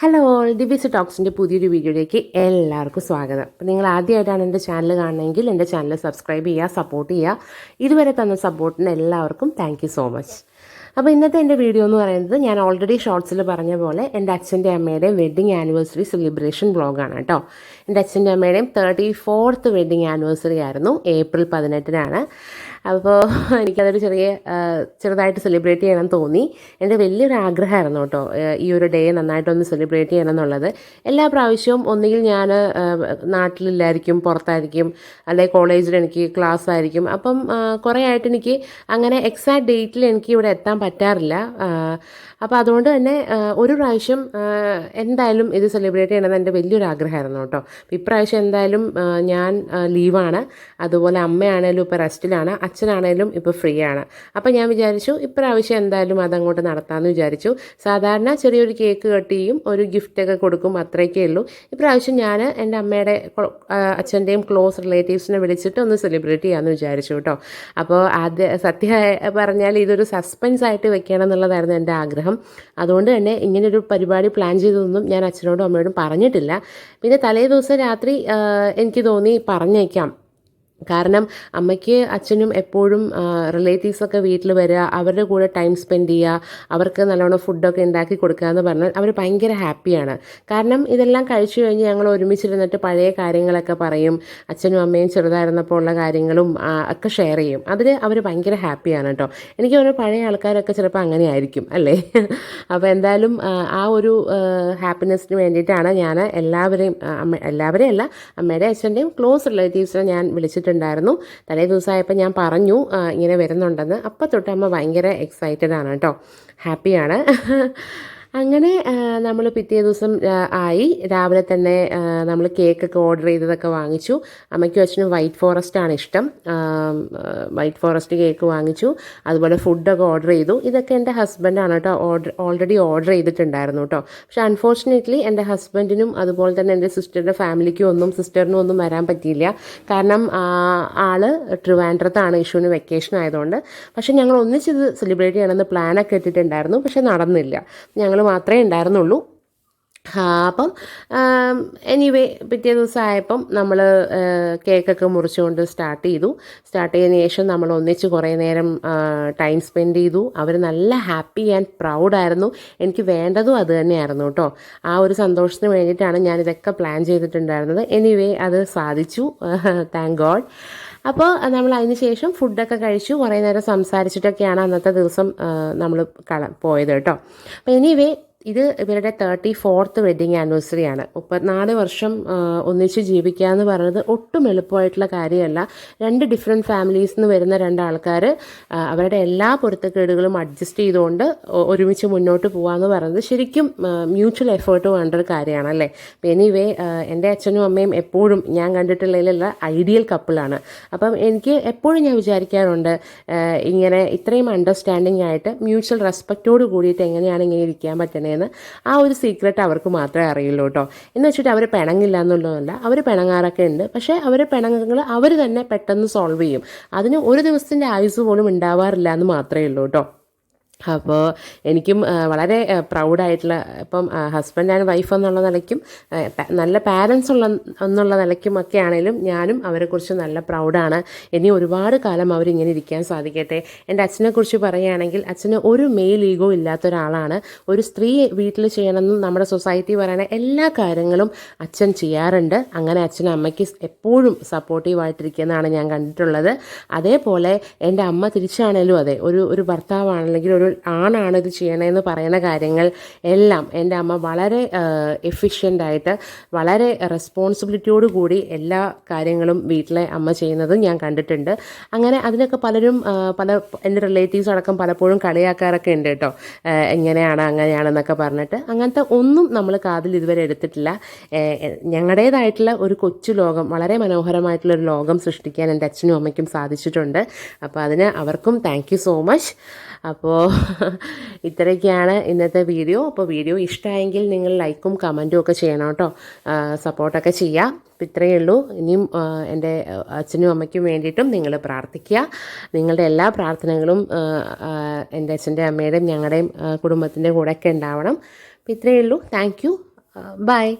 Hello all, Divas ടോക്സിൻ്റെ പുതിയൊരു വീഡിയോയിലേക്ക് എല്ലാവർക്കും സ്വാഗതം. അപ്പോൾ നിങ്ങൾ ആദ്യമായിട്ടാണ് എൻ്റെ ചാനൽ കാണണമെങ്കിൽ എൻ്റെ ചാനൽ സബ്സ്ക്രൈബ് ചെയ്യുക, സപ്പോർട്ട് ചെയ്യുക. ഇതുവരെ തന്ന സപ്പോർട്ടിന് എല്ലാവർക്കും താങ്ക് യു സോ മച്ച്. അപ്പോൾ ഇന്നത്തെ എൻ്റെ വീഡിയോ എന്ന് പറയുന്നത് ഞാൻ ഓൾറെഡി ഷോർട്സിൽ പറഞ്ഞ പോലെ എൻ്റെ അച്ഛൻ്റെ അമ്മയുടെയും വെഡ്ഡിങ് ആനിവേഴ്സറി സെലിബ്രേഷൻ വ്ളോഗാണ് കേട്ടോ. എൻ്റെ അച്ഛൻ്റെ അമ്മയുടെയും 34th വെഡ്ഡിങ് ആനിവേഴ്സറി ആയിരുന്നു, ഏപ്രിൽ 18-നാണ്. അപ്പോൾ എനിക്കതൊരു ചെറുതായിട്ട് സെലിബ്രേറ്റ് ചെയ്യണം തോന്നി. എൻ്റെ വലിയൊരു ആഗ്രഹമായിരുന്നു കേട്ടോ ഈ ഒരു ഡേ നന്നായിട്ടൊന്ന് സെലിബ്രേറ്റ് ചെയ്യണം എന്നുള്ളത്. എല്ലാ പ്രാവശ്യവും ഒന്നുകിൽ ഞാൻ നാട്ടിലില്ലായിരിക്കും, പുറത്തായിരിക്കും, അല്ലെങ്കിൽ കോളേജിൽ എനിക്ക് ക്ലാസ് ആയിരിക്കും. അപ്പം കുറേ ആയിട്ട് എനിക്ക് അങ്ങനെ എക്സാക്ട് ഡേറ്റിൽ എനിക്ക് ഇവിടെ എത്താൻ പറ്റാറില്ല. അപ്പോൾ അതുകൊണ്ട് തന്നെ ഒരു പ്രാവശ്യം എന്തായാലും ഇത് സെലിബ്രേറ്റ് ചെയ്യണമെന്ന് എൻ്റെ വലിയൊരു ആഗ്രഹമായിരുന്നു കേട്ടോ. അപ്പോൾ ഇപ്രാവശ്യം എന്തായാലും ഞാൻ ലീവാണ്, അതുപോലെ അമ്മയാണേലും ഇപ്പോൾ റെസ്റ്റിലാണ്, അച്ഛനാണേലും ഇപ്പോൾ ഫ്രീ ആണ്. അപ്പോൾ ഞാൻ വിചാരിച്ചു ഇപ്രാവശ്യം എന്തായാലും അതങ്ങോട്ട് നടത്താമെന്ന് വിചാരിച്ചു. സാധാരണ ചെറിയൊരു കേക്ക് കട്ട് ചെയ്യും, ഒരു ഗിഫ്റ്റൊക്കെ കൊടുക്കും, അത്രയൊക്കെ ഉള്ളൂ. ഇപ്രാവശ്യം ഞാൻ എൻ്റെ അമ്മയുടെ അച്ഛൻ്റെയും ക്ലോസ് റിലേറ്റീവ്സിനെ വിളിച്ചിട്ട് ഒന്ന് സെലിബ്രേറ്റ് ചെയ്യാമെന്ന് വിചാരിച്ചു കേട്ടോ. അപ്പോൾ സത്യം പറഞ്ഞാൽ ഇതൊരു സസ്പെൻസ് ആയിട്ട് വെക്കണം എന്നുള്ളതായിരുന്നു എൻ്റെ ആഗ്രഹം. അതുകൊണ്ട് തന്നെ ഇങ്ങനൊരു പരിപാടി പ്ലാൻ ചെയ്തതൊന്നും ഞാൻ അച്ഛനോടും അമ്മയോടും പറഞ്ഞിട്ടില്ല. പിന്നെ തലേ ദിവസം രാത്രി എനിക്ക് തോന്നി പറഞ്ഞേക്കാം. കാരണം അമ്മയ്ക്ക് അച്ഛനും എപ്പോഴും റിലേറ്റീവ്സൊക്കെ വീട്ടിൽ വരിക, അവരുടെ കൂടെ ടൈം സ്പെൻഡ് ചെയ്യുക, അവർക്ക് നല്ലോണം ഫുഡൊക്കെ ഉണ്ടാക്കി കൊടുക്കുക എന്ന് പറഞ്ഞാൽ അവർ ഭയങ്കര ഹാപ്പിയാണ്. കാരണം ഇതെല്ലാം കഴിച്ചു കഴിഞ്ഞ് ഞങ്ങൾ ഒരുമിച്ചിരുന്നിട്ട് പഴയ കാര്യങ്ങളൊക്കെ പറയും, അച്ഛനും അമ്മയും ചെറുതായിരുന്നപ്പോൾ ഉള്ള കാര്യങ്ങളും ഒക്കെ ഷെയർ ചെയ്യും. അതിൽ അവർ ഭയങ്കര ഹാപ്പിയാണ് കേട്ടോ. എനിക്ക് തോന്നുന്നു പഴയ ആൾക്കാരൊക്കെ ചിലപ്പോൾ അങ്ങനെ ആയിരിക്കും അല്ലേ. അപ്പോൾ എന്തായാലും ആ ഒരു ഹാപ്പിനെസ്സിന് വേണ്ടിയിട്ടാണ് ഞാൻ എല്ലാവരെയും അല്ല, അമ്മയുടെ അച്ഛൻ്റെയും ക്ലോസ് റിലേറ്റീവ്സിനെ ഞാൻ വിളിച്ചിട്ടുണ്ടായിരുന്നു. തലേ ദിവസമായപ്പോൾ ഞാൻ പറഞ്ഞു ഇങ്ങനെ വരുന്നുണ്ടെന്ന്. അപ്പോൾ തൊട്ട് അമ്മ ഭയങ്കര എക്സൈറ്റഡ് ആണ് കേട്ടോ, ഹാപ്പിയാണ്. അങ്ങനെ നമ്മൾ പിറ്റേ ദിവസം ആയി. രാവിലെ തന്നെ നമ്മൾ കേക്കൊക്കെ ഓർഡർ ചെയ്തതൊക്കെ വാങ്ങിച്ചു. അമ്മയ്ക്കും അച്ഛനും വൈറ്റ് ഫോറസ്റ്റാണ് ഇഷ്ടം. വൈറ്റ് ഫോറസ്റ്റ് കേക്ക് വാങ്ങിച്ചു, അതുപോലെ ഫുഡൊക്കെ ഓർഡർ ചെയ്തു. ഇതൊക്കെ എൻ്റെ ഹസ്ബൻഡാണ് കേട്ടോ ഓൾറെഡി ഓർഡർ ചെയ്തിട്ടുണ്ടായിരുന്നു കേട്ടോ. പക്ഷേ അൺഫോർച്ചുനേറ്റ്ലി എൻ്റെ ഹസ്ബൻഡിനും അതുപോലെ തന്നെ എൻ്റെ സിസ്റ്ററിൻ്റെ സിസ്റ്ററിനും ഒന്നും വരാൻ പറ്റിയില്ല. കാരണം ആള് ട്രിവാൻഡ്രത്താണ്, ഇഷ്യൂവിന് വെക്കേഷൻ ആയതുകൊണ്ട്. പക്ഷേ ഞങ്ങൾ ഒന്നിച്ചിത് സെലിബ്രേറ്റ് ചെയ്യണമെന്ന് പ്ലാനൊക്കെ ഇട്ടിട്ടുണ്ടായിരുന്നു, പക്ഷേ നടന്നില്ല. ഞങ്ങൾ മാത്രമേ ഉണ്ടായിരുന്നുള്ളൂ. അപ്പം എനിവേ പിറ്റേ ദിവസമായപ്പം നമ്മൾ കേക്കൊക്കെ മുറിച്ചുകൊണ്ട് സ്റ്റാർട്ട് ചെയ്തതിന് ശേഷം നമ്മൾ ഒന്നിച്ച് കുറേ നേരം ടൈം സ്പെൻഡ് ചെയ്തു. അവർ നല്ല ഹാപ്പി ആൻഡ് പ്രൗഡായിരുന്നു. എനിക്ക് വേണ്ടതും അത് തന്നെയായിരുന്നു കേട്ടോ. ആ ഒരു സന്തോഷത്തിന് വേണ്ടിയിട്ടാണ് ഞാനിതൊക്കെ പ്ലാൻ ചെയ്തിട്ടുണ്ടായിരുന്നത്. എനിവേ അത് സാധിച്ചു, താങ്ക് ഗോഡ്. അപ്പോൾ നമ്മൾ അതിന് ശേഷം ഫുഡൊക്കെ കഴിച്ചു, കുറേ നേരം സംസാരിച്ചിട്ടൊക്കെയാണ് അന്നത്തെ ദിവസം നമ്മൾ പോയത് കേട്ടോ. അപ്പോൾ എനിവേ ഇത് ഇവരുടെ 34th വെഡ്ഡിങ് ആനിവേഴ്സറിയാണ്. 34 വർഷം ഒന്നിച്ച് ജീവിക്കുക എന്ന് പറയുന്നത് ഒട്ടും എളുപ്പമായിട്ടുള്ള കാര്യമല്ല. 2 ഡിഫറെൻറ്റ് ഫാമിലീസിൽ നിന്ന് വരുന്ന 2 ആൾക്കാർ അവരുടെ എല്ലാ പൊരുത്തക്കേടുകളും അഡ്ജസ്റ്റ് ചെയ്തുകൊണ്ട് ഒരുമിച്ച് മുന്നോട്ട് പോകാമെന്ന് പറയുന്നത് ശരിക്കും മ്യൂച്വൽ എഫേർട്ട് വേണ്ട ഒരു കാര്യമാണല്ലേ. എനിവേ എൻ്റെ അച്ഛനും അമ്മയും എപ്പോഴും ഞാൻ കണ്ടിട്ടുള്ളതിലുള്ള ഐഡിയൽ കപ്പിളാണ്. അപ്പം എനിക്ക് എപ്പോഴും ഞാൻ വിചാരിക്കാറുണ്ട് ഇങ്ങനെ ഇത്രയും അണ്ടർസ്റ്റാൻഡിങ് ആയിട്ട് മ്യൂച്വൽ റെസ്പെക്റ്റോട് കൂടിയിട്ട് എങ്ങനെയാണ് ഇങ്ങനെ ഇരിക്കാൻ പറ്റുന്നത്. ആ ഒരു സീക്രട്ട് അവർക്ക് മാത്രമേ അറിയുള്ളൂ കേട്ടോ. എന്ന് വെച്ചിട്ട് അവർ പിണങ്ങില്ല എന്നുള്ളതല്ല, അവർ പിണങ്ങാറൊക്കെ ഉണ്ട്. പക്ഷേ അവർ പിണങ്ങുകൾ അവർ തന്നെ പെട്ടെന്ന് സോൾവ് ചെയ്യും. അതിന് ഒരു ദിവസത്തിൻ്റെ ആയുസ് പോലും ഉണ്ടാവാറില്ല എന്ന് മാത്രമേ ഉള്ളൂ കേട്ടോ. അപ്പോൾ എനിക്കും വളരെ പ്രൗഡായിട്ടുള്ള, ഇപ്പം ഹസ്ബൻഡ് ആൻഡ് വൈഫ് എന്നുള്ള നിലയ്ക്കും നല്ല പാരൻസ് എന്നുള്ള നിലയ്ക്കും ഒക്കെ ആണെങ്കിലും ഞാനും അവരെക്കുറിച്ച് നല്ല പ്രൗഡാണ്. ഇനി ഒരുപാട് കാലം അവരിങ്ങനെ ഇരിക്കാൻ സാധിക്കട്ടെ. എൻ്റെ അച്ഛനെക്കുറിച്ച് പറയുകയാണെങ്കിൽ അച്ഛന് ഒരു മെയിൽ ഈഗോ ഇല്ലാത്ത ഒരാളാണ്. ഒരു സ്ത്രീ വീട്ടിൽ ചെയ്യണമെന്നും നമ്മുടെ സൊസൈറ്റി പറയുന്ന എല്ലാ കാര്യങ്ങളും അച്ഛൻ ചെയ്യാറുണ്ട്. അങ്ങനെ അച്ഛനും അമ്മയ്ക്ക് എപ്പോഴും സപ്പോർട്ടീവായിട്ടിരിക്കുന്നതാണ് ഞാൻ കണ്ടിട്ടുള്ളത്. അതേപോലെ എൻ്റെ അമ്മ തിരിച്ചാണേലും അതെ, ഒരു ഭർത്താവാണെങ്കിൽ ഒരു ആണാണ് ഇത് ചെയ്യണമെന്ന് പറയുന്ന കാര്യങ്ങൾ എല്ലാം എൻ്റെ അമ്മ വളരെ എഫിഷ്യൻ്റായിട്ട് വളരെ റെസ്പോൺസിബിലിറ്റിയോട് കൂടി എല്ലാ കാര്യങ്ങളും വീട്ടിലെ അമ്മ ചെയ്യുന്നത് ഞാൻ കണ്ടിട്ടുണ്ട്. അങ്ങനെ അതിനൊക്കെ പലരും എൻ്റെ റിലേറ്റീവ്സ് അടക്കം പലപ്പോഴും കളിയാക്കാറൊക്കെ ഉണ്ട് കേട്ടോ, എങ്ങനെയാണ് അങ്ങനെയാണെന്നൊക്കെ പറഞ്ഞിട്ട്. അങ്ങനത്തെ ഒന്നും നമ്മൾ കാതിൽ ഇതുവരെ എടുത്തിട്ടില്ല. ഞങ്ങളുടേതായിട്ടുള്ള ഒരു കൊച്ചു ലോകം, വളരെ മനോഹരമായിട്ടുള്ളൊരു ലോകം സൃഷ്ടിക്കാൻ എൻ്റെ അച്ഛനും അമ്മയ്ക്കും സാധിച്ചിട്ടുണ്ട്. അപ്പോൾ അതിന് അവർക്കും താങ്ക് യു സോ മച്ച്. അപ്പോൾ ഇത്രയൊക്കെയാണ് ഇന്നത്തെ വീഡിയോ. അപ്പോൾ വീഡിയോ ഇഷ്ടമായെങ്കിൽ നിങ്ങൾ ലൈക്കും കമൻറ്റും ഒക്കെ ചെയ്യണം കേട്ടോ, സപ്പോർട്ടൊക്കെ ചെയ്യുക. അപ്പോൾ ഇത്രയേ ഉള്ളൂ. ഇനിയും എൻ്റെ അച്ഛനും അമ്മയ്ക്കും വേണ്ടിയിട്ടും നിങ്ങൾ പ്രാർത്ഥിക്കുക. നിങ്ങളുടെ എല്ലാ പ്രാർത്ഥനകളും എൻ്റെ അച്ഛൻ്റെ അമ്മയുടെയും ഞങ്ങളുടെയും കുടുംബത്തിൻ്റെ കൂടെയൊക്കെ ഉണ്ടാവണം. അപ്പോൾ ഇത്രയേ ഉള്ളൂ. Thank you. ബൈ.